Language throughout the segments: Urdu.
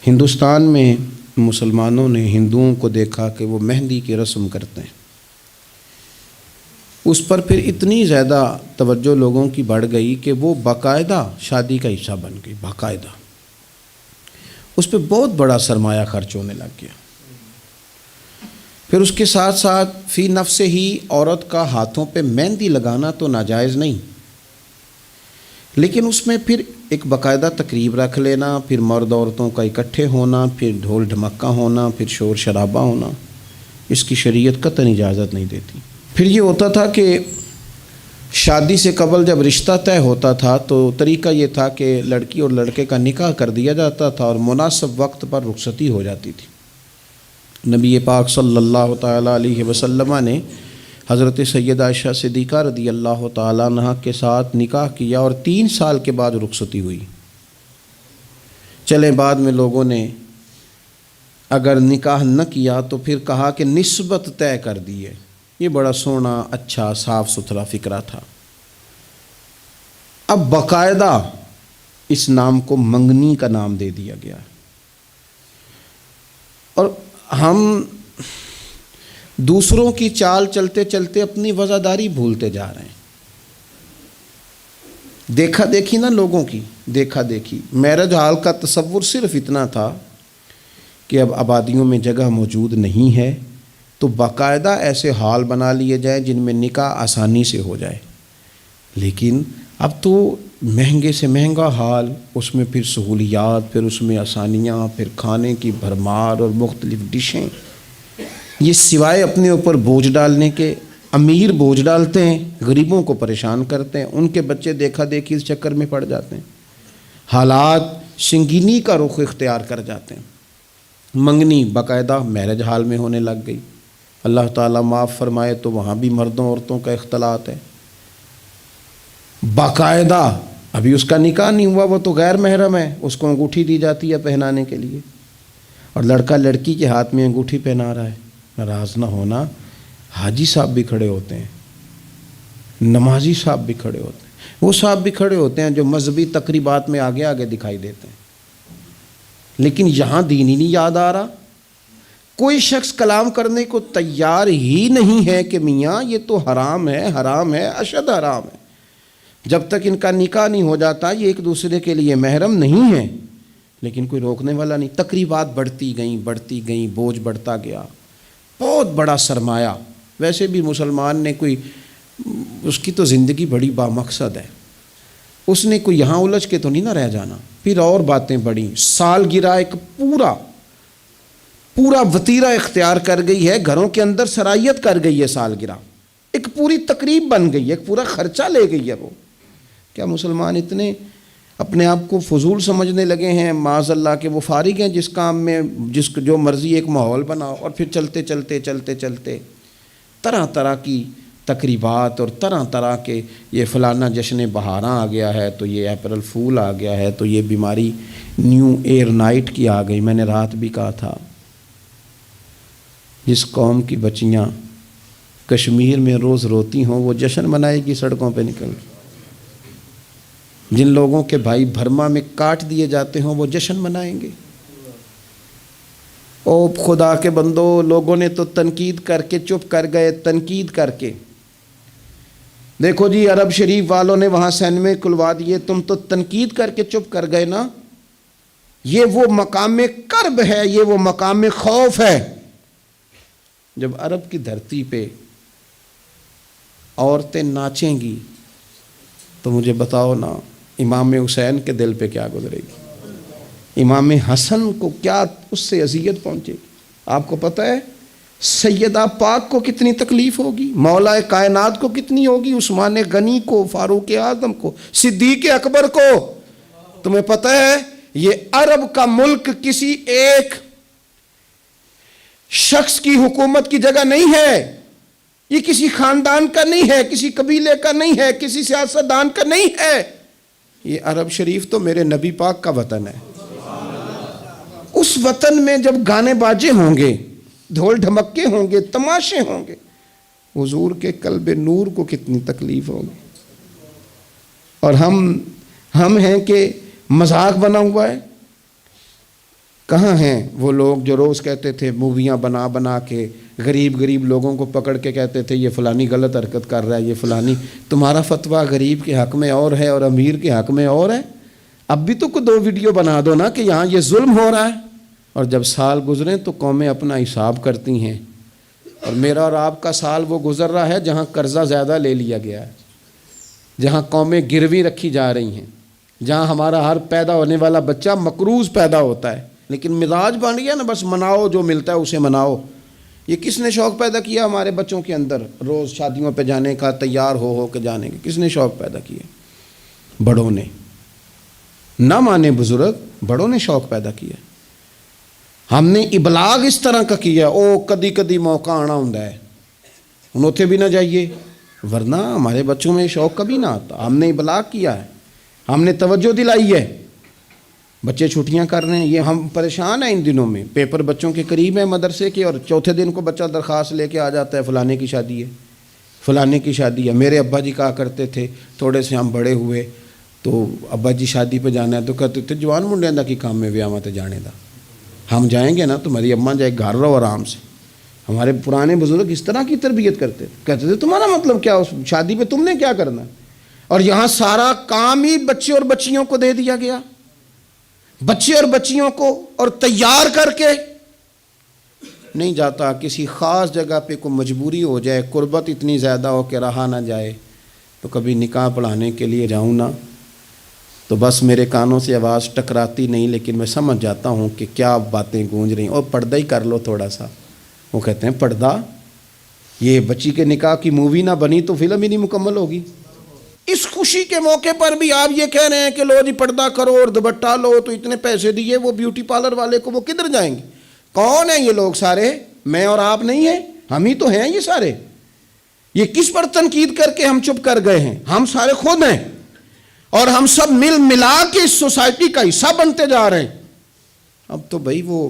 ہندوستان میں مسلمانوں نے ہندوؤں کو دیکھا کہ وہ مہندی کی رسم کرتے ہیں، اس پر پھر اتنی زیادہ توجہ لوگوں کی بڑھ گئی کہ وہ باقاعدہ شادی کا حصہ بن گئی، باقاعدہ اس پہ بہت بڑا سرمایہ خرچ ہونے لگ گیا۔ پھر اس کے ساتھ ساتھ فی نفس ہی عورت کا ہاتھوں پہ مہندی لگانا تو ناجائز نہیں، لیکن اس میں پھر ایک باقاعدہ تقریب رکھ لینا، پھر مرد عورتوں کا اکٹھے ہونا، پھر ڈھول ڈھمکا ہونا، پھر شور شرابہ ہونا، اس کی شریعت قطعاً اجازت نہیں دیتی۔ پھر یہ ہوتا تھا کہ شادی سے قبل جب رشتہ طے ہوتا تھا تو طریقہ یہ تھا کہ لڑکی اور لڑکے کا نکاح کر دیا جاتا تھا اور مناسب وقت پر رخصتی ہو جاتی تھی۔ نبی پاک صلی اللہ تعالیٰ علیہ وسلم نے حضرت سیدہ عائشہ صدیقہ رضی اللہ تعالیٰ عنہ کے ساتھ نکاح کیا اور 3 سال کے بعد رخصتی ہوئی۔ چلیں بعد میں لوگوں نے اگر نکاح نہ کیا تو پھر کہا کہ نسبت طے کر دی ہے۔ یہ بڑا سونا، اچھا، صاف ستھرا فکرہ تھا۔ اب باقاعدہ اس نام کو منگنی کا نام دے دیا گیا، اور ہم دوسروں کی چال چلتے چلتے اپنی وفاداری بھولتے جا رہے ہیں۔ دیکھا دیکھی نا لوگوں کی، دیکھا دیکھی۔ میرج ہال کا تصور صرف اتنا تھا کہ اب آبادیوں میں جگہ موجود نہیں ہے تو باقاعدہ ایسے ہال بنا لیے جائیں جن میں نکاح آسانی سے ہو جائے، لیکن اب تو مہنگے سے مہنگا ہال، اس میں پھر سہولیات، پھر اس میں آسانیاں، پھر کھانے کی بھرمار اور مختلف ڈشیں، یہ سوائے اپنے اوپر بوجھ ڈالنے کے، امیر بوجھ ڈالتے ہیں، غریبوں کو پریشان کرتے ہیں، ان کے بچے دیکھا دیکھی اس چکر میں پڑ جاتے ہیں، حالات سنگینی کا رخ اختیار کر جاتے ہیں۔ منگنی باقاعدہ میرج ہال میں ہونے لگ گئی۔ اللہ تعالیٰ معاف فرمائے تو وہاں بھی مردوں عورتوں کا اختلاط ہے باقاعدہ۔ ابھی اس کا نکاح نہیں ہوا، وہ تو غیر محرم ہے، اس کو انگوٹھی دی جاتی ہے پہنانے کے لیے، اور لڑکا لڑکی کے ہاتھ میں انگوٹھی پہنا رہا ہے۔ ناراض نہ ہونا، حاجی صاحب بھی کھڑے ہوتے ہیں، نمازی صاحب بھی کھڑے ہوتے ہیں، وہ صاحب بھی کھڑے ہوتے ہیں جو مذہبی تقریبات میں آگے آگے دکھائی دیتے ہیں، لیکن یہاں دین ہی نہیں یاد آ رہا۔ کوئی شخص کلام کرنے کو تیار ہی نہیں ہے کہ میاں یہ تو حرام ہے، حرام ہے، اشد حرام ہے۔ جب تک ان کا نکاح نہیں ہو جاتا یہ ایک دوسرے کے لیے محرم نہیں ہے، لیکن کوئی روکنے والا نہیں۔ تقریبات بڑھتی گئیں، بوجھ بڑھتا گیا، بہت بڑا سرمایہ۔ ویسے بھی مسلمان نے کوئی، اس کی تو زندگی بڑی بامقصد ہے، اس نے کوئی یہاں الجھ کے تو نہیں نہ رہ جانا۔ پھر اور باتیں بڑی، سالگرہ ایک پورا وتیرہ اختیار کر گئی ہے، گھروں کے اندر سرائیت کر گئی ہے سالگرہ، ایک پوری تقریب بن گئی ہے، ایک پورا خرچہ لے گئی ہے وہ۔ کیا مسلمان اتنے اپنے آپ کو فضول سمجھنے لگے ہیں معاذ اللہ کہ وہ فارغ ہیں جس کام میں جو مرضی ایک ماحول بناؤ، اور پھر چلتے طرح طرح کی تقریبات اور طرح طرح کے، یہ فلانا جشن بہاراں آ گیا ہے تو یہ اپریل فول آ گیا ہے تو یہ بیماری نیو ایئر نائٹ کی آ گئی۔ میں نے رات بھی کہا تھا، جس قوم کی بچیاں کشمیر میں روز روتی ہوں وہ جشن منائے گی سڑکوں پہ نکل، جن لوگوں کے بھائی برما میں کاٹ دیے جاتے ہوں وہ جشن منائیں گے۔ او خدا کے بندو، لوگوں نے تو تنقید کر کے چپ کر گئے، تنقید کر کے۔ دیکھو جی عرب شریف والوں نے وہاں سینمے کھلوا دیے، تم تو تنقید کر کے چپ کر گئے نا۔ یہ وہ مقام کرب ہے، یہ وہ مقام خوف ہے۔ جب عرب کی دھرتی پہ عورتیں ناچیں گی تو مجھے بتاؤ نا امام حسین کے دل پہ کیا گزرے گی، امام حسن کو کیا اس سے اذیت پہنچے گی۔ آپ کو پتہ ہے سیدہ پاک کو کتنی تکلیف ہوگی، مولا کائنات کو کتنی ہوگی، عثمان غنی کو، فاروق اعظم کو، صدیق اکبر کو۔ تمہیں پتہ ہے یہ عرب کا ملک کسی ایک شخص کی حکومت کی جگہ نہیں ہے، یہ کسی خاندان کا نہیں ہے، کسی قبیلے کا نہیں ہے، کسی سیاستدان کا نہیں ہے۔ یہ عرب شریف تو میرے نبی پاک کا وطن ہے۔ اس وطن میں جب گانے باجے ہوں گے، ڈھول ڈھمکے ہوں گے، تماشے ہوں گے، حضور کے قلب نور کو کتنی تکلیف ہوگی۔ اور ہم ہیں کہ مذاق بنا ہوا ہے۔ کہاں ہیں وہ لوگ جو روز کہتے تھے موویاں بنا بنا کے غریب لوگوں کو پکڑ کے کہتے تھے یہ فلانی غلط حرکت کر رہا ہے، یہ فلانی. تمہارا فتویٰ غریب کے حق میں اور ہے اور امیر کے حق میں اور ہے. اب بھی تو کوئی 2 ویڈیو بنا دو نا کہ یہاں یہ ظلم ہو رہا ہے. اور جب سال گزریں تو قومیں اپنا حساب کرتی ہیں. اور میرا اور آپ کا سال وہ گزر رہا ہے جہاں قرضہ زیادہ لے لیا گیا ہے، جہاں قومیں گروی رکھی جا رہی ہیں، جہاں ہمارا ہر پیدا ہونے والا بچہ مقروض پیدا ہوتا ہے. لیکن مزاج بن گیا نا، بس مناؤ جو ملتا ہے اسے مناؤ. یہ کس نے شوق پیدا کیا ہمارے بچوں کے اندر؟ روز شادیوں پہ جانے کا، تیار ہو کے جانے کا کس نے شوق پیدا کیا؟ بڑوں نے. نہ مانے بزرگ، بڑوں نے شوق پیدا کیا. ہم نے ابلاغ اس طرح کا کیا، او کدی کدی موقع آنا ہوں ہے ہن اوتھے بھی نہ جائیے، ورنہ ہمارے بچوں میں شوق کبھی نہ آتا. ہم نے ابلاغ کیا ہے، ہم نے توجہ دلائی ہے. بچے چھٹیاں کر رہے ہیں، یہ ہم پریشان ہیں ان دنوں میں. پیپر بچوں کے قریب ہیں مدرسے کے، اور چوتھے دن کو بچہ درخواست لے کے آ جاتا ہے فلانے کی شادی ہے، فلانے کی شادی ہے. میرے ابا جی کہا کرتے تھے، تھوڑے سے ہم بڑے ہوئے تو ابا جی شادی پہ جانا ہے تو کہتے تھے جوان منڈے دا کی کام میں ویاواں تے جانے دا، ہم جائیں گے نا تمہاری اماں جائے گھر رہو آرام سے. ہمارے پرانے بزرگ اس طرح کی تربیت کرتے تھے. کہتے تھے تمہارا مطلب کیا، اس شادی پہ تم نے کیا کرنا؟ اور یہاں سارا کام ہی بچے اور بچیوں کو دے دیا گیا، بچے اور بچیوں کو. اور تیار کر کے نہیں جاتا. کسی خاص جگہ پہ کوئی مجبوری ہو جائے، قربت اتنی زیادہ ہو کہ رہا نہ جائے، تو کبھی نکاح پڑھانے کے لیے جاؤں نا تو بس میرے کانوں سے آواز ٹکراتی نہیں، لیکن میں سمجھ جاتا ہوں کہ کیا باتیں گونج رہی ہیں. اور پردہ ہی کر لو تھوڑا سا. وہ کہتے ہیں پردہ، یہ بچی کے نکاح کی مووی نہ بنی تو فلم ہی نہیں مکمل ہوگی. اس خوشی کے موقع پر بھی آپ یہ کہہ رہے ہیں کہ لو جی پردہ کرو اور دوپٹہ لو، تو اتنے پیسے دیے وہ بیوٹی پارلر والے کو، وہ کدھر جائیں گے؟ کون ہیں یہ لوگ سارے؟ میں اور آپ نہیں ہیں، ہم ہی تو ہیں یہ سارے. یہ کس پر تنقید کر کے ہم چپ کر گئے ہیں؟ ہم سارے خود ہیں، اور ہم سب مل ملا کے اس سوسائٹی کا حصہ بنتے جا رہے ہیں. اب تو بھائی وہ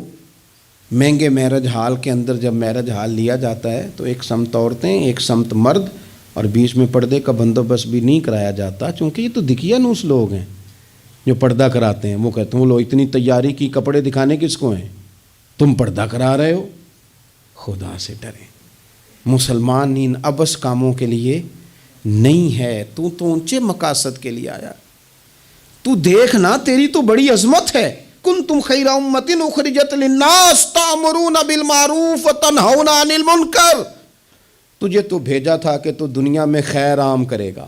مہنگے میرج ہال کے اندر جب میرج ہال لیا جاتا ہے تو ایک سمت عورتیں، ایک سمت مرد، اور بیچ میں پردے کا بندوبست بھی نہیں کرایا جاتا، چونکہ یہ تو دکھیا نوس لوگ ہیں جو پردہ کراتے ہیں. وہ کہتے ہیں وہ لو اتنی تیاری کی، کپڑے دکھانے کس کو ہیں؟ تم پردہ کرا رہے ہو. خدا سے ڈریں. مسلمان ان ابس کاموں کے لیے نہیں ہے. تو اونچے مقاصد کے لیے آیا. تو دیکھنا تیری تو بڑی عظمت ہے. کنتم خیر امۃ اخرجت للناس تأمرون بالمعروف وتنہون عن المنکر. تجھے تو بھیجا تھا کہ تو دنیا میں خیر عام کرے گا،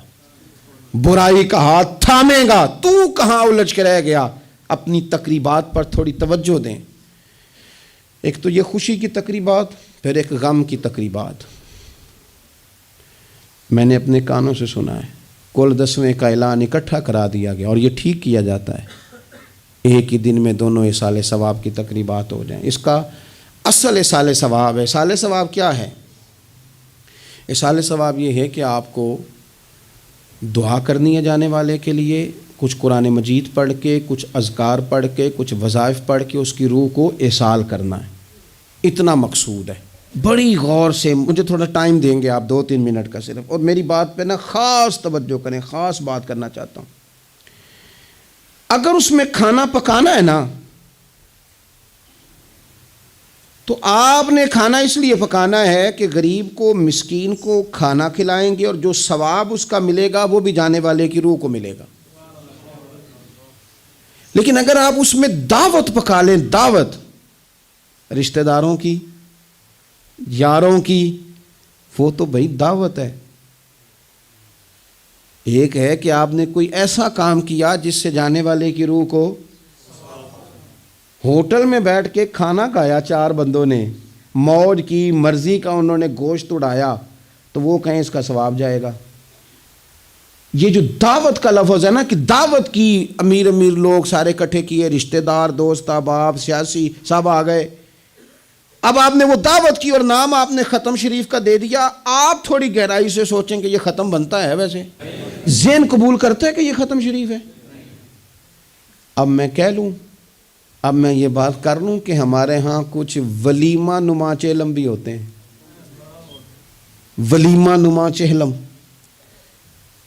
برائی کا ہاتھ تھامے گا. تو کہاں الجھ کے رہ گیا؟ اپنی تقریبات پر تھوڑی توجہ دیں. ایک تو یہ خوشی کی تقریبات، پھر ایک غم کی تقریبات. میں نے اپنے کانوں سے سنا ہے کل 10ویں کا اعلان اکٹھا کرا دیا گیا، اور یہ ٹھیک کیا جاتا ہے، ایک ہی دن میں دونوں اصال ثواب کی تقریبات ہو جائیں. اس کا اصل اصال ثواب ہے. اصال ثواب کیا ہے؟ اصال ثواب یہ ہے کہ آپ کو دعا کرنی ہے جانے والے کے لیے، کچھ قرآن مجید پڑھ کے، کچھ اذکار پڑھ کے، کچھ وظائف پڑھ کے اس کی روح کو اصال کرنا ہے. اتنا مقصود ہے. بڑی غور سے، مجھے تھوڑا ٹائم دیں گے آپ 2-3 منٹ کا صرف، اور میری بات پہ نا خاص توجہ کریں. خاص بات کرنا چاہتا ہوں. اگر اس میں کھانا پکانا ہے نا تو آپ نے کھانا اس لیے پکانا ہے کہ غریب کو، مسکین کو کھانا کھلائیں گے، اور جو ثواب اس کا ملے گا وہ بھی جانے والے کی روح کو ملے گا. لیکن اگر آپ اس میں دعوت پکا لیں، دعوت رشتہ داروں کی، یاروں کی، وہ تو بھائی دعوت ہے. ایک ہے کہ آپ نے کوئی ایسا کام کیا جس سے جانے والے کی روح کو، ہوٹل میں بیٹھ کے کھانا کھایا 4 بندوں نے، موج کی، مرضی کا انہوں نے گوشت اڑایا، تو وہ کہیں اس کا ثواب جائے گا. یہ جو دعوت کا لفظ ہے نا، کہ دعوت کی، امیر لوگ سارے اکٹھے کیے، رشتہ دار، دوست احباب، سیاسی سب آ گئے. اب آپ نے وہ دعوت کی اور نام آپ نے ختم شریف کا دے دیا. آپ تھوڑی گہرائی سے سوچیں کہ یہ ختم بنتا ہے؟ ویسے ذہن قبول کرتا ہے کہ یہ ختم شریف ہے؟ اب میں کہہ لوں، اب میں یہ بات کر لوں کہ ہمارے ہاں کچھ ولیمہ نما چہلم بھی ہوتے ہیں. ولیمہ نما چہلم،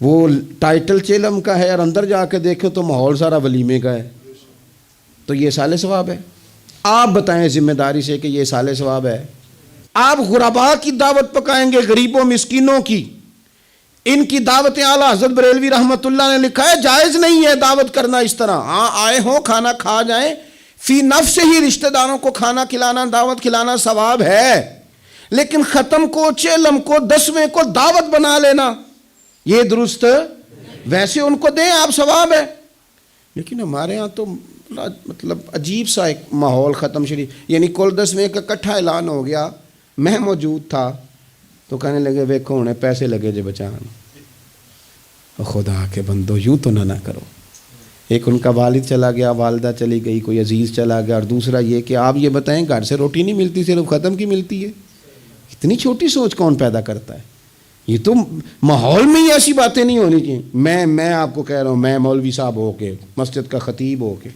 وہ ٹائٹل چہلم کا ہے اور اندر جا کے دیکھو تو ماحول سارا ولیمے کا ہے. تو یہ سال ثواب ہے. آپ بتائیں ذمہ داری سے کہ یہ سال ثواب ہے؟ آپ غرباء کی دعوت پکائیں گے، غریبوں مسکینوں کی، ان کی دعوتیں اعلیٰ حضرت بریلوی رحمۃ اللہ نے لکھا ہے جائز نہیں ہے دعوت کرنا اس طرح. ہاں آئے ہوں کھانا کھا جائیں، فی نفس ہی رشتہ داروں کو کھانا کھلانا دعوت کھلانا ثواب ہے، لیکن ختم کو چیلم کو 10ویں کو دعوت بنا لینا یہ درست؟ ویسے ان کو دیں آپ ثواب ہے. لیکن ہمارے ہاں تو مطلب عجیب سا ایک ماحول ختم شریف، یعنی کل 10ویں کا اکٹھا اعلان ہو گیا، میں موجود تھا تو کہنے لگے ویکھو انہیں پیسے لگے جے بچان. خدا کے بندو یوں تو نہ کرو. ایک ان کا والد چلا گیا، والدہ چلی گئی، کوئی عزیز چلا گیا، اور دوسرا یہ کہ آپ یہ بتائیں گھر سے روٹی نہیں ملتی صرف ختم کی ملتی ہے. اتنی چھوٹی سوچ کون پیدا کرتا ہے؟ یہ تو ماحول میں ہی ایسی باتیں نہیں ہونی چاہیے. میں آپ کو کہہ رہا ہوں، میں مولوی صاحب ہو کے مسجد کا خطیب ہو کے،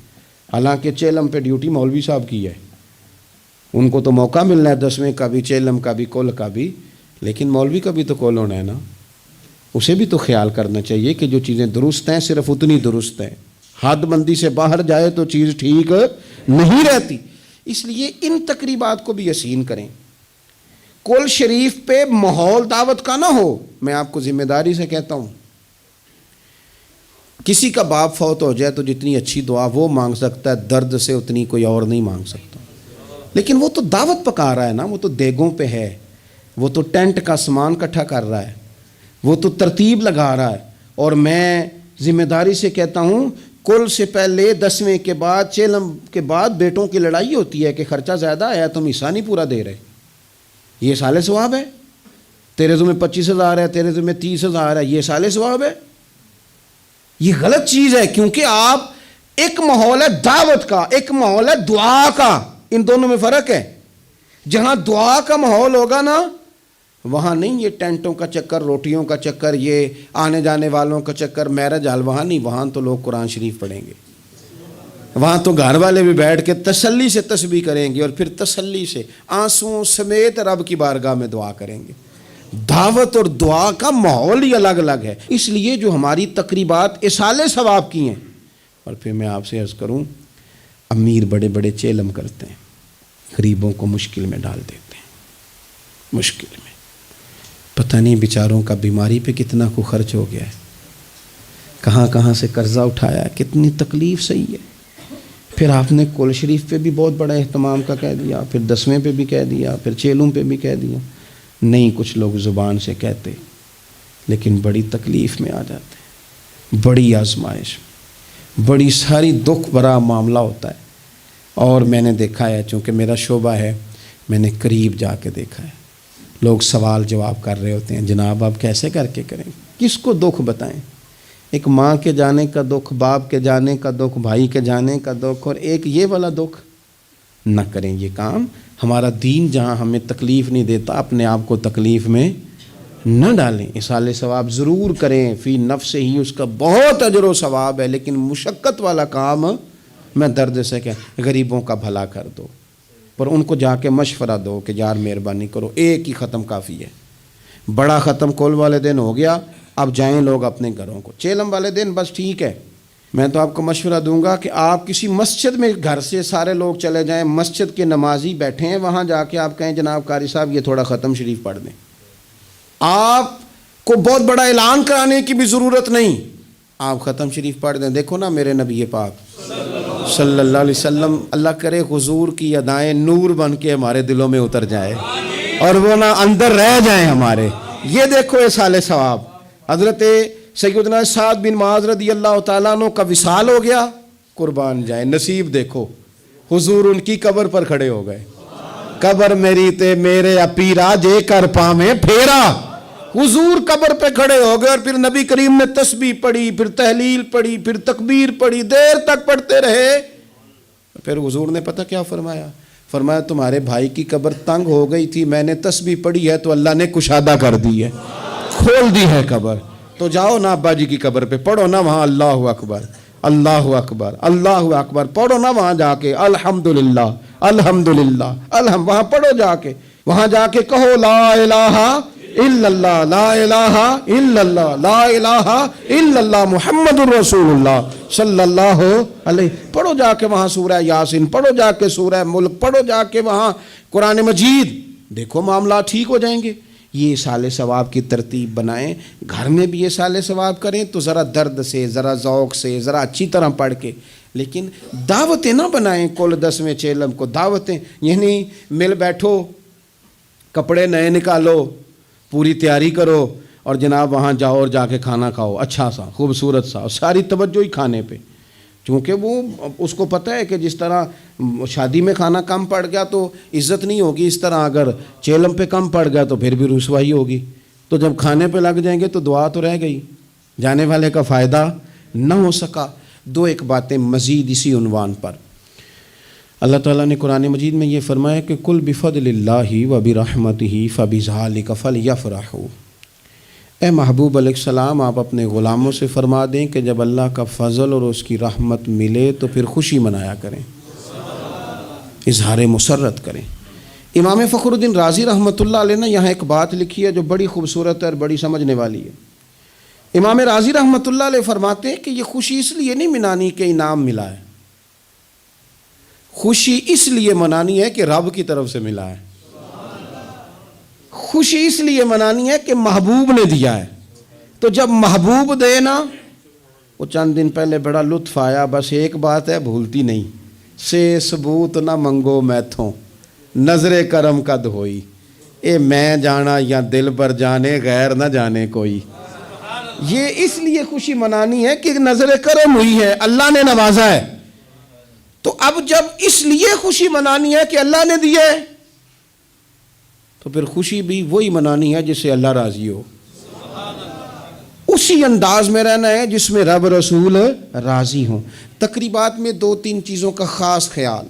حالانکہ چیلم پہ ڈیوٹی مولوی صاحب کی ہے، ان کو تو موقع ملنا ہے 10ویں کا بھی، چیلم کا بھی، کل کا بھی، لیکن مولوی کا بھی تو کول ہونا ہے نا. اسے بھی تو خیال کرنا چاہیے کہ جو چیزیں درست ہیں صرف اتنی درست ہیں، حد بندی سے باہر جائے تو چیز ٹھیک نہیں رہتی. اس لیے ان تقریبات کو بھی یقین کریں. کل شریف پہ ماحول دعوت کا نہ ہو. میں آپ کو ذمہ داری سے کہتا ہوں، کسی کا باپ فوت ہو جائے تو جتنی اچھی دعا وہ مانگ سکتا ہے درد سے اتنی کوئی اور نہیں مانگ سکتا. لیکن وہ تو دعوت پکا رہا ہے نا، وہ تو دیگوں پہ ہے، وہ تو ٹینٹ کا سامان اکٹھا کر رہا ہے، وہ تو ترتیب لگا رہا ہے. اور میں ذمہ داری سے کہتا ہوں کل سے پہلے 10ویں کے بعد چیلم کے بعد بیٹوں کی لڑائی ہوتی ہے کہ خرچہ زیادہ ہے تم حصہ نہیں پورا دے رہے. یہ سال ثواب ہے؟ تیرے ذمہ 25,000 ہے، تیرے ذمہ 30,000 ہے، یہ سال ثواب ہے؟ یہ غلط چیز ہے. کیونکہ آپ ایک ماحول ہے دعوت کا، ایک ماحول ہے دعا کا، ان دونوں میں فرق ہے. جہاں دعا کا ماحول ہوگا نا وہاں نہیں یہ ٹینٹوں کا چکر، روٹیوں کا چکر، یہ آنے جانے والوں کا چکر، میرج حال، وہاں نہیں. وہاں تو لوگ قرآن شریف پڑھیں گے، وہاں تو گھر والے بھی بیٹھ کے تسلی سے تسبیح کریں گے اور پھر تسلی سے آنسوؤں سمیت رب کی بارگاہ میں دعا کریں گے. دعوت اور دعا کا ماحول ہی الگ الگ ہے. اس لیے جو ہماری تقریبات اصال ثواب کی ہیں. اور پھر میں آپ سے عرض کروں، امیر بڑے بڑے چیلم کرتے ہیں، غریبوں کو مشکل میں ڈال دیتے ہیں. مشکل میں پتہ نہیں بیچاروں کا بیماری پہ کتنا کو خرچ ہو گیا ہے، کہاں کہاں سے قرضہ اٹھایا ہے، کتنی تکلیف صحیح ہے. پھر آپ نے کل شریف پہ بھی بہت بڑا اہتمام کا کہہ دیا، پھر 10ویں پہ بھی کہہ دیا، پھر چیلوں پہ بھی کہہ دیا. نہیں، کچھ لوگ زبان سے کہتے لیکن بڑی تکلیف میں آ جاتے، بڑی آزمائش، بڑی ساری دکھ بھرا معاملہ ہوتا ہے. اور میں نے دیکھا ہے، چونکہ میرا شعبہ ہے، میں نے قریب جا کے دیکھا ہے، لوگ سوال جواب کر رہے ہوتے ہیں، جناب آپ کیسے کر کے کریں، کس کو دکھ بتائیں. ایک ماں کے جانے کا دکھ، باپ کے جانے کا دکھ، بھائی کے جانے کا دکھ، اور ایک یہ والا دکھ. نہ کریں یہ کام. ہمارا دین جہاں ہمیں تکلیف نہیں دیتا اپنے آپ کو تکلیف میں نہ ڈالیں. اصال ثواب ضرور کریں، فی نفس ہی اس کا بہت اجر و ثواب ہے، لیکن مشقت والا کام میں درد سے کہ غریبوں کا بھلا کر دو، پر ان کو جا کے مشورہ دو کہ یار مہربانی کرو، ایک ہی ختم کافی ہے. بڑا ختم کول والے دن ہو گیا، اب جائیں لوگ اپنے گھروں کو. چیلم والے دن بس ٹھیک ہے. میں تو آپ کو مشورہ دوں گا کہ آپ کسی مسجد میں گھر سے سارے لوگ چلے جائیں، مسجد کے نمازی بیٹھے ہیں، وہاں جا کے آپ کہیں جناب قاری صاحب یہ تھوڑا ختم شریف پڑھ دیں. آپ کو بہت بڑا اعلان کرانے کی بھی ضرورت نہیں، آپ ختم شریف پڑھ دیں. دیکھو نا میرے نبی پاک صلی اللہ علیہ وسلم، اللہ کرے حضور کی ادائیں نور بن کے ہمارے دلوں میں اتر جائے اور وہ نہ اندر رہ جائیں ہمارے. یہ دیکھو اصال ثواب. حضرت سیدنا سعد بن معاذ رضی اللہ تعالیٰ عنہ کا وصال ہو گیا، قربان جائے. نصیب دیکھو، حضور ان کی قبر پر کھڑے ہو گئے. قبر میری تے میرے اپیرا جے کر پاویں پھیرا. حضور قبر پہ کھڑے ہو گئے اور پھر نبی کریم نے تسبیح پڑھی، پھر تحلیل پڑھی، پھر تکبیر پڑھی، دیر تک پڑھتے رہے. پھر حضور نے پتہ کیا فرمایا؟ فرمایا تمہارے بھائی کی قبر تنگ ہو گئی تھی، میں نے تسبیح پڑھی ہے تو اللہ نے کشادہ کر دی ہے، کھول دی ہے قبر. تو جاؤ نا ابا جی کی قبر پہ، پڑھو نا وہاں اللہ اکبر اللہ اکبر اللہ اکبر، پڑھو نا وہاں جا کے الحمدللہ الحمدللہ وہاں پڑھو جا کے، وہاں جا کے کہو لا الہ الا اللہ لا الہ الا اللہ لا الہ الا اللہ محمد الرسول اللہ صلی اللہ علیہ. پڑھو جا کے وہاں سورہ یاسین، پڑھو جا کے سورہ ملک، پڑھو جا کے وہاں قرآن مجید، دیکھو معاملات ٹھیک ہو جائیں گے. یہ سال ثواب کی ترتیب بنائیں، گھر میں بھی یہ سال ثواب کریں تو ذرا درد سے، ذرا ذوق سے، ذرا اچھی طرح پڑھ کے، لیکن دعوتیں نہ بنائیں. کل 10ویں چیلم کو دعوتیں، یعنی مل بیٹھو، کپڑے نئے نکالو، پوری تیاری کرو اور جناب وہاں جاؤ اور جا کے کھانا کھاؤ اچھا سا خوبصورت سا، اور ساری توجہ ہی کھانے پہ، چونکہ وہ اس کو پتہ ہے کہ جس طرح شادی میں کھانا کم پڑ گیا تو عزت نہیں ہوگی، اس طرح اگر چیلم پہ کم پڑ گیا تو پھر بھی رسوائی ہوگی. تو جب کھانے پہ لگ جائیں گے تو دعا تو رہ گئی، جانے والے کا فائدہ نہ ہو سکا. دو ایک باتیں مزید اسی عنوان پر. اللہ تعالیٰ نے قرآن مجید میں یہ فرمایا کہ کل بفضل اللہ و برحمتہ فبذالک فلیفرحوا. اے محبوب علیہ السلام، آپ اپنے غلاموں سے فرما دیں کہ جب اللہ کا فضل اور اس کی رحمت ملے تو پھر خوشی منایا کریں، اظہار مسرت کریں. امام فخر الدین رازی رحمۃ اللہ علیہ نے یہاں ایک بات لکھی ہے جو بڑی خوبصورت ہے اور بڑی سمجھنے والی ہے. امام رازی رحمۃ اللہ علیہ فرماتے ہیں کہ یہ خوشی اس لیے نہیں منانی کہ انعام ملا ہے، خوشی اس لیے منانی ہے کہ رب کی طرف سے ملا ہے. خوشی اس لیے منانی ہے کہ محبوب نے دیا ہے. تو جب محبوب دے نا، وہ چند دن پہلے بڑا لطف آیا، بس ایک بات ہے بھولتی نہیں، سے ثبوت نہ منگو میتھوں نظر کرم قد ہوئی. اے میں جانا یا دل پر جانے غیر نہ جانے کوئی. یہ اس لیے خوشی منانی ہے کہ نظر کرم ہوئی ہے، اللہ نے نوازا ہے. تو اب جب اس لیے خوشی منانی ہے کہ اللہ نے دیا ہے تو پھر خوشی بھی وہی منانی ہے جس سے اللہ راضی ہو، اسی انداز میں رہنا ہے جس میں رب رسول راضی ہوں. تقریبات میں 2-3 چیزوں کا خاص خیال.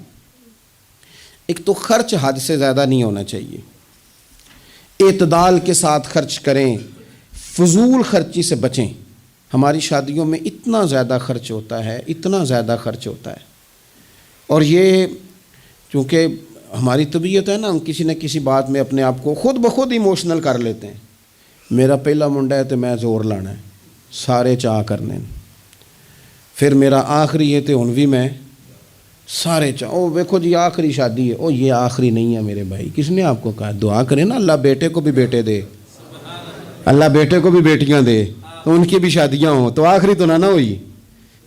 ایک تو خرچ حد سے زیادہ نہیں ہونا چاہیے، اعتدال کے ساتھ خرچ کریں، فضول خرچی سے بچیں. ہماری شادیوں میں اتنا زیادہ خرچ ہوتا ہے، اتنا زیادہ خرچ ہوتا ہے، اور یہ چونکہ ہماری طبیعت ہے نا، ہم کسی نہ کسی بات میں اپنے آپ کو خود بخود ایموشنل کر لیتے ہیں. میرا پہلا منڈا ہے تو میں زور لانا ہے، سارے چاہ کرنے، پھر میرا آخری ہے تو ہن بھی میں سارے چاہ. او دیکھو جی آخری شادی ہے، او یہ آخری نہیں ہے میرے بھائی. کس نے آپ کو کہا؟ دعا کریں نا اللہ بیٹے کو بھی بیٹے دے، اللہ بیٹے کو بھی بیٹیاں دے، تو ان کی بھی شادیاں ہوں، تو آخری تو نہ ہوئی.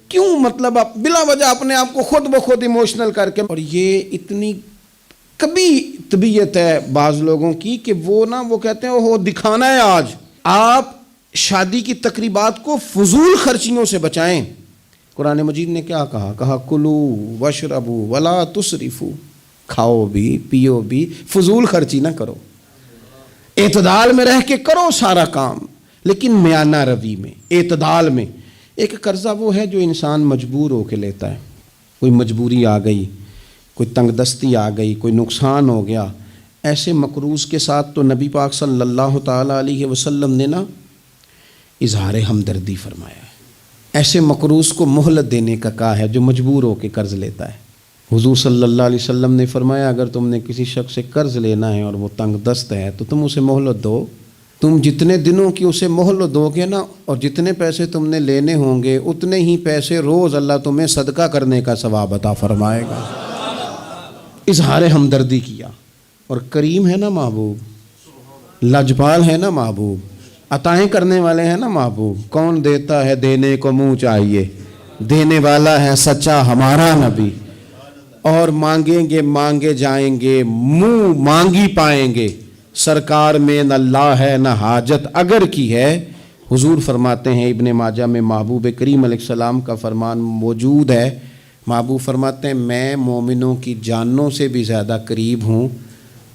کیوں؟ مطلب آپ بلا وجہ اپنے آپ کو خود بخود ایموشنل کر کے. اور یہ اتنی کبھی طبیعت ہے بعض لوگوں کی کہ وہ کہتے ہیں وہ دکھانا ہے. آج آپ شادی کی تقریبات کو فضول خرچیوں سے بچائیں. قرآن مجید نے کیا کہا کلو وشربو ولا تسرفو، کھاؤ بھی پیو بھی، فضول خرچی نہ کرو، اعتدال میں رہ کے کرو سارا کام، لیکن میانہ روی میں، اعتدال میں. ایک قرضہ وہ ہے جو انسان مجبور ہو کے لیتا ہے، کوئی مجبوری آ گئی، کوئی تنگ دستی آ گئی، کوئی نقصان ہو گیا. ایسے مقروض کے ساتھ تو نبی پاک صلی اللہ تعالیٰ علیہ وسلم نے نا اظہار ہمدردی فرمایا ہے. ایسے مقروض کو مہلت دینے کا کہا ہے جو مجبور ہو کے قرض لیتا ہے. حضور صلی اللہ علیہ وسلم نے فرمایا اگر تم نے کسی شخص سے قرض لینا ہے اور وہ تنگ دست ہے تو تم اسے مہلت دو. تم جتنے دنوں کی اسے مہلت دو گے نا، اور جتنے پیسے تم نے لینے ہوں گے اتنے ہی پیسے روز اللہ تمہیں صدقہ کرنے کا ثواب عطا فرمائے گا. اظہار ہمدردی کیا. اور کریم ہے نا محبوب، لاجپال ہے نا محبوب، عطائیں کرنے والے ہیں نا محبوب. کون دیتا ہے دینے کو منہ چاہیے، دینے والا ہے سچا ہمارا نبی. اور مانگیں گے مانگے جائیں گے، منہ مانگی پائیں گے. سرکار میں نہ لا ہے نہ حاجت اگر کی ہے. حضور فرماتے ہیں ابن ماجہ میں محبوب کریم علیہ السلام کا فرمان موجود ہے. محبوب فرماتے ہیں میں مومنوں کی جانوں سے بھی زیادہ قریب ہوں.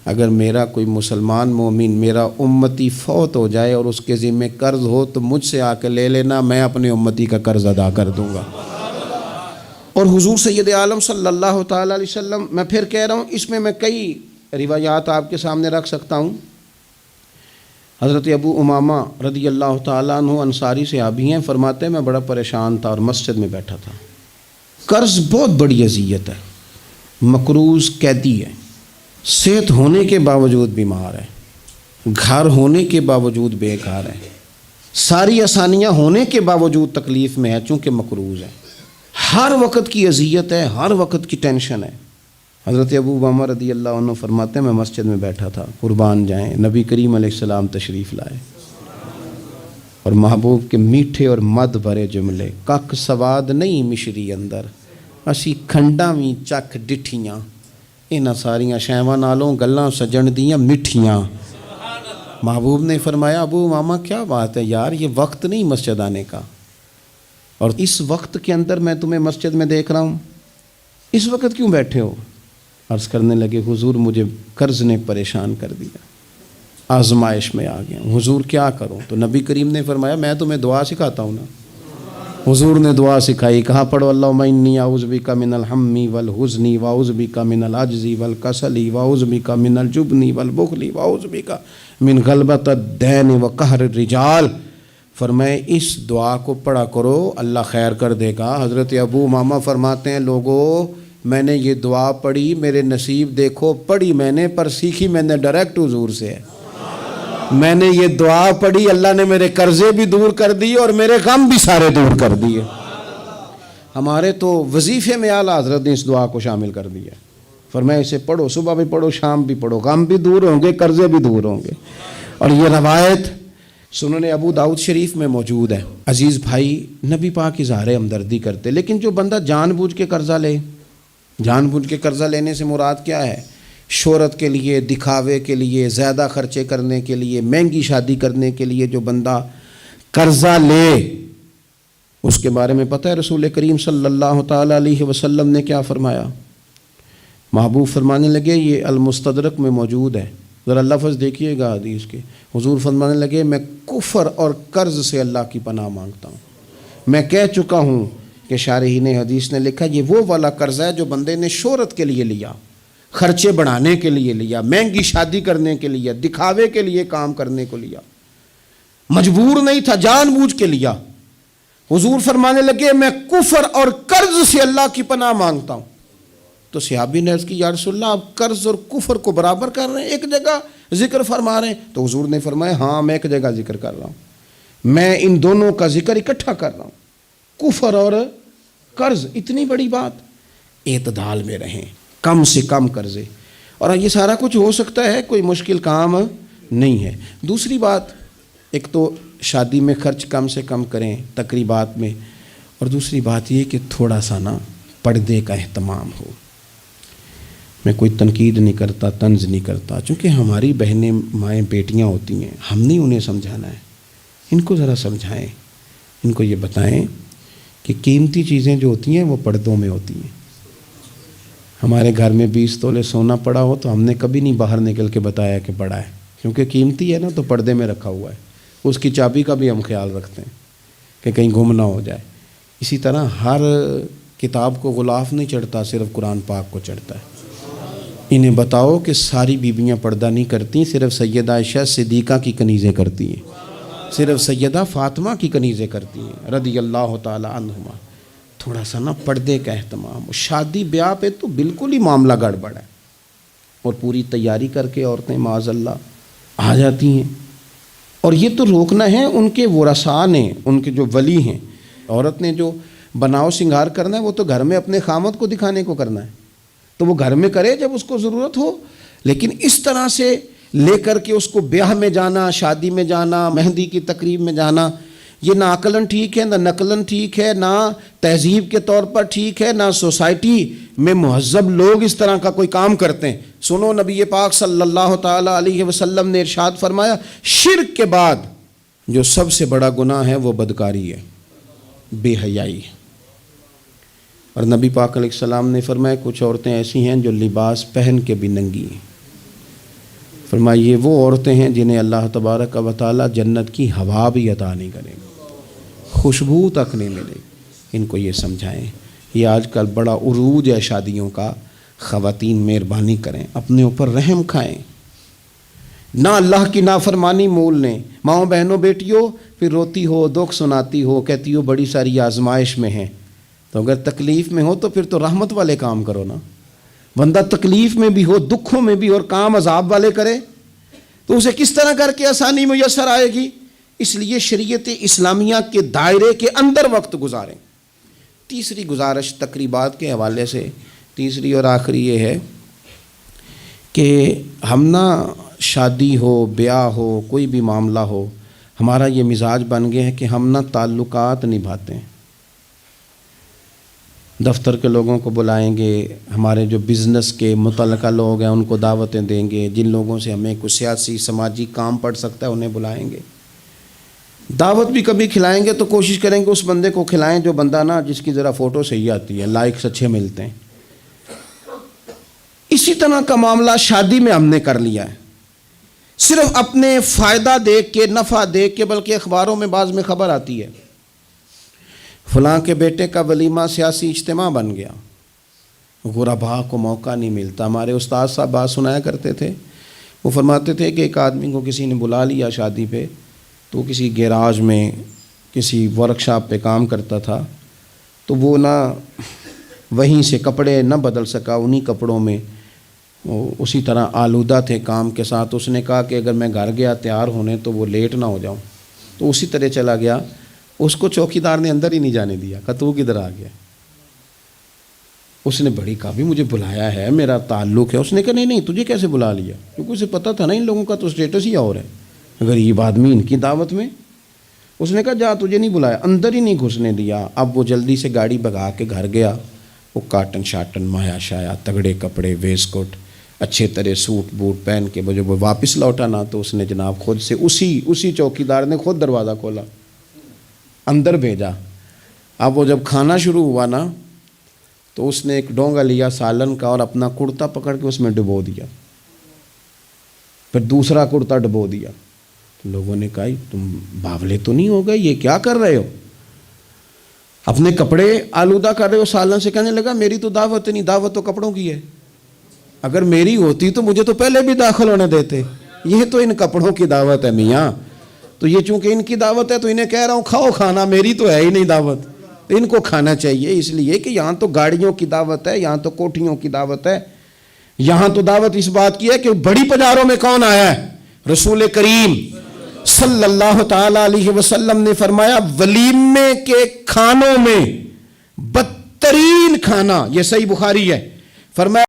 اگر میرا کوئی مسلمان مومن میرا امتی فوت ہو جائے اور اس کے ذمہ قرض ہو تو مجھ سے آ کے لے لینا، میں اپنے امتی کا قرض ادا کر دوں گا. اور حضور سید عالم صلی اللہ تعالیٰ علیہ وسلم، میں پھر کہہ رہا ہوں اس میں کئی روایات آپ کے سامنے رکھ سکتا ہوں. حضرت ابو امامہ رضی اللہ تعالیٰ عنہ انصاری صحابی ہیں، فرماتے ہیں میں بڑا پریشان تھا اور مسجد میں بیٹھا تھا. قرض بہت بڑی اذیت ہے، مقروض قیدی ہے، صحت ہونے کے باوجود بیمار ہے، گھر ہونے کے باوجود بے گھر ہے، ساری آسانیاں ہونے کے باوجود تکلیف میں ہے چونکہ مقروض ہے، ہر وقت کی اذیت ہے، ہر وقت کی ٹینشن ہے۔ حضرت ابو امامہ رضی اللہ عنہ فرماتے ہیں میں مسجد میں بیٹھا تھا، قربان جائیں، نبی کریم علیہ السلام تشریف لائے اور محبوب کے میٹھے اور مد بھرے جملے، کک سواد نہیں مشری اندر اسی کھنڈاں وی چک ڈٹھیاں، انہاں ساریاں شیواں نالوں گلاں سجن دیاں مٹھیاں۔ محبوب نے فرمایا ابو امامہ کیا بات ہے یار، یہ وقت نہیں مسجد آنے کا، اور اس وقت کے اندر میں تمہیں مسجد میں دیکھ رہا ہوں، اس وقت کیوں بیٹھے ہو؟ عرض کرنے لگے حضور مجھے قرض نے پریشان کر دیا، آزمائش میں آ گیا ہوں، حضور کیا کروں؟ تو نبی کریم نے فرمایا میں تمہیں دعا سکھاتا ہوں نا۔ حضور نے دعا سکھائی، کہا پڑھو اللہم انی اعوذ بک من الہم والحزن واعوذ بک من العجز والکسل واعوذ بک من الجبن والبخل واعوذ بک من غلبۃ الدین وقہر الرجال۔ فرمائے اس دعا کو پڑھا کرو اللہ خیر کر دے گا۔ حضرت ابو امامہ فرماتے ہیں لوگوں میں نے یہ دعا پڑھی، میرے نصیب دیکھو، پڑھی میں نے پر سیکھی میں نے ڈائریکٹ حضور سے ہے۔ میں نے یہ دعا پڑھی، اللہ نے میرے قرضے بھی دور کر دیے اور میرے غم بھی سارے دور کر دیے۔ ہمارے تو وظیفے میں اعلیٰ حضرت نے اس دعا کو شامل کر دیا، فرمایا اسے پڑھو، صبح بھی پڑھو شام بھی پڑھو، غم بھی دور ہوں گے، قرضے بھی دور ہوں گے۔ اور یہ روایت سنن ابو داؤد شریف میں موجود ہے۔ عزیز بھائی، نبی پاک اظہار ہمدردی کرتے، لیکن جو بندہ جان بوجھ کے قرضہ لے، جان بوجھ کے قرضہ لینے سے مراد کیا ہے؟ شہرت کے لیے، دکھاوے کے لیے، زیادہ خرچے کرنے کے لیے، مہنگی شادی کرنے کے لیے جو بندہ قرضہ لے، اس کے بارے میں پتہ ہے رسول کریم صلی اللہ تعالیٰ علیہ وسلم نے کیا فرمایا؟ محبوب فرمانے لگے، یہ المستدرک میں موجود ہے، ذرا لفظ دیکھیے گا حدیث کے، حضور فرمانے لگے میں کفر اور قرض سے اللہ کی پناہ مانگتا ہوں۔ میں کہہ چکا ہوں کہ شارحین حدیث نے لکھا یہ وہ والا قرض ہے جو بندے نے شہرت کے لیے لیا، خرچے بڑھانے کے لیے لیا، مہنگی شادی کرنے کے لیے، دکھاوے کے لیے کام کرنے کو لیا، مجبور نہیں تھا، جان بوجھ کے لیا۔ حضور فرمانے لگے میں کفر اور قرض سے اللہ کی پناہ مانگتا ہوں۔ تو صحابی نے عرض کی یا رسول اللہ آپ قرض اور کفر کو برابر کر رہے ہیں، ایک جگہ ذکر فرما رہے ہیں؟ تو حضور نے فرمایا ہاں میں ایک جگہ ذکر کر رہا ہوں، میں ان دونوں کا ذکر اکٹھا کر رہا ہوں، کفر اور قرض۔ اتنی بڑی بات، اعتدال میں رہیں، کم سے کم قرضے، اور یہ سارا کچھ ہو سکتا ہے، کوئی مشکل کام نہیں ہے۔ دوسری بات، ایک تو شادی میں خرچ کم سے کم کریں تقریبات میں، اور دوسری بات یہ کہ تھوڑا سا نا پردے کا اہتمام ہو۔ میں کوئی تنقید نہیں کرتا، طنز نہیں کرتا، چونکہ ہماری بہنیں مائیں بیٹیاں ہوتی ہیں، ہم نہیں انہیں سمجھانا ہے، ان کو ذرا سمجھائیں، ان کو یہ بتائیں کہ قیمتی چیزیں جو ہوتی ہیں وہ پردوں میں ہوتی ہیں۔ ہمارے گھر میں 20 تولے سونا پڑا ہو تو ہم نے کبھی نہیں باہر نکل کے بتایا کہ پڑا ہے، کیونکہ قیمتی ہے نا، تو پردے میں رکھا ہوا ہے، اس کی چابی کا بھی ہم خیال رکھتے ہیں کہ کہیں گم نہ ہو جائے۔ اسی طرح ہر کتاب کو غلاف نہیں چڑھتا، صرف قرآن پاک کو چڑھتا ہے۔ انہیں بتاؤ کہ ساری بیویاں پردہ نہیں کرتی، صرف سیدہ عائشہ صدیقہ کی کنیزیں کرتی ہیں، صرف سیدہ فاطمہ کی کنیزیں کرتی ہیں رضی اللہ تعالی عنہما۔ تھوڑا سا نا پردے کا اہتمام۔ شادی بیاہ پہ تو بالکل ہی معاملہ گڑبڑ ہے، اور پوری تیاری کر کے عورتیں معاذ اللہ آ جاتی ہیں، اور یہ تو روکنا ہے ان کے ورثاء نے، ان کے جو ولی ہیں۔ عورت نے جو بناؤ سنگار کرنا ہے وہ تو گھر میں اپنے خامد کو دکھانے کو کرنا ہے، تو وہ گھر میں کرے جب اس کو ضرورت ہو، لیکن اس طرح سے لے کر کے اس کو بیاہ میں جانا، شادی میں جانا، مہندی کی تقریب میں جانا، یہ نہ عقلاً ٹھیک ہے، نہ نقلاً ٹھیک ہے، نہ تہذیب کے طور پر ٹھیک ہے، نہ سوسائٹی میں مہذب لوگ اس طرح کا کوئی کام کرتے ہیں۔ سنو نبی پاک صلی اللہ تعالیٰ علیہ وسلم نے ارشاد فرمایا شرک کے بعد جو سب سے بڑا گناہ ہے وہ بدکاری ہے، بے حیائی ہے۔ اور نبی پاک علیہ السلام نے فرمایا کچھ عورتیں ایسی ہیں جو لباس پہن کے بھی ننگی ہیں۔ فرمایا یہ وہ عورتیں ہیں جنہیں اللہ تبارک و تعالیٰ جنت کی ہوا بھی عطا نہیں کرے گا، خوشبو تک نہیں ملے گی۔ ان کو یہ سمجھائیں۔ یہ آج کل بڑا عروج ہے شادیوں کا، خواتین مہربانی کریں، اپنے اوپر رحم کھائیں، نہ اللہ کی نافرمانی مول لیں۔ ماؤں بہنوں بیٹیوں پھر روتی ہو، دکھ سناتی ہو، کہتی ہو بڑی ساری آزمائش میں ہیں، تو اگر تکلیف میں ہو تو پھر تو رحمت والے کام کرو نا۔ بندہ تکلیف میں بھی ہو، دکھوں میں بھی، اور کام عذاب والے کرے تو اسے کس طرح کر کے آسانی میسر آئے گی؟ اس لیے شریعت اسلامیہ کے دائرے کے اندر وقت گزاریں۔ تیسری گزارش تقریبات کے حوالے سے، تیسری اور آخری یہ ہے کہ ہم نہ شادی ہو، بیاہ ہو، کوئی بھی معاملہ ہو، ہمارا یہ مزاج بن گیا ہے کہ ہم نہ تعلقات نبھاتے ہیں۔ دفتر کے لوگوں کو بلائیں گے، ہمارے جو بزنس کے متعلقہ لوگ ہیں ان کو دعوتیں دیں گے، جن لوگوں سے ہمیں کوئی سیاسی سماجی کام پڑ سکتا ہے انہیں بلائیں گے۔ دعوت بھی کبھی کھلائیں گے تو کوشش کریں گے اس بندے کو کھلائیں جو بندہ نا جس کی ذرا فوٹو صحیح آتی ہے، لائکس اچھے ملتے ہیں۔ اسی طرح کا معاملہ شادی میں ہم نے کر لیا ہے، صرف اپنے فائدہ دیکھ کے، نفع دیکھ کے، بلکہ اخباروں میں بعض میں خبر آتی ہے فلاں کے بیٹے کا ولیمہ سیاسی اجتماع بن گیا، غرباء کو موقع نہیں ملتا۔ ہمارے استاد صاحب بات سنایا کرتے تھے، وہ فرماتے تھے کہ ایک آدمی کو کسی نے بلا لیا شادی پہ، تو کسی گیراج میں کسی ورک شاپ پہ کام کرتا تھا، تو وہ نہ وہیں سے کپڑے نہ بدل سکا، انہی کپڑوں میں وہ اسی طرح آلودہ تھے کام کے ساتھ۔ اس نے کہا کہ اگر میں گھر گیا تیار ہونے تو وہ لیٹ نہ ہو جاؤں، تو اسی طرح چلا گیا۔ اس کو چوکیدار نے اندر ہی نہیں جانے دیا، کہا تو کدھر آ گیا؟ اس نے بڑی کہا بھی مجھے بلایا ہے، میرا تعلق ہے۔ اس نے کہا نہیں تجھے کیسے بلا لیا؟ کیونکہ اسے پتہ تھا نا ان لوگوں کا تو اسٹیٹس ہی اور ہے، غریب آدمی ان کی دعوت میں۔ اس نے کہا جا تجھے نہیں بلایا، اندر ہی نہیں گھسنے دیا۔ اب وہ جلدی سے گاڑی بھگا کے گھر گیا، وہ کاٹن شاٹن مایا شایا تگڑے کپڑے، ویسٹ کوٹ، اچھے طرح سوٹ بوٹ پہن کے جب وہ واپس لوٹا نا تو اس نے جناب خود سے اسی چوکیدار نے خود دروازہ کھولا، اندر بھیجا۔ اب وہ جب کھانا شروع ہوا نا تو اس نے ایک ڈونگا لیا سالن کا اور اپنا کرتا پکڑ کے اس میں ڈبو دیا، پھر دوسرا کرتا ڈبو دیا۔ لوگوں نے کہا تم باولے تو نہیں ہو گئے، یہ کیا کر رہے ہو؟ اپنے کپڑے آلودہ کر رہے ہو سالن سے۔ کہنے لگا میری تو دعوت نہیں، دعوت تو کپڑوں کی ہے، اگر میری ہوتی تو مجھے تو پہلے بھی داخل ہونے دیتے، یہ تو ان کپڑوں کی دعوت ہے میاں، تو یہ چونکہ ان کی دعوت ہے تو انہیں کہہ رہا ہوں کھاؤ کھانا، میری تو ہے ہی نہیں دعوت، تو ان کو کھانا چاہیے۔ اس لیے کہ یہاں تو گاڑیوں کی دعوت ہے، یہاں تو کوٹھیوں کی دعوت ہے، یہاں تو دعوت اس بات کی ہے کہ بڑی پجاروں میں کون آیا ہے؟ رسول کریم صلی اللہ تعالی علیہ وسلم نے فرمایا ولیمے کے کھانوں میں بدترین کھانا، یہ صحیح بخاری ہے، فرمایا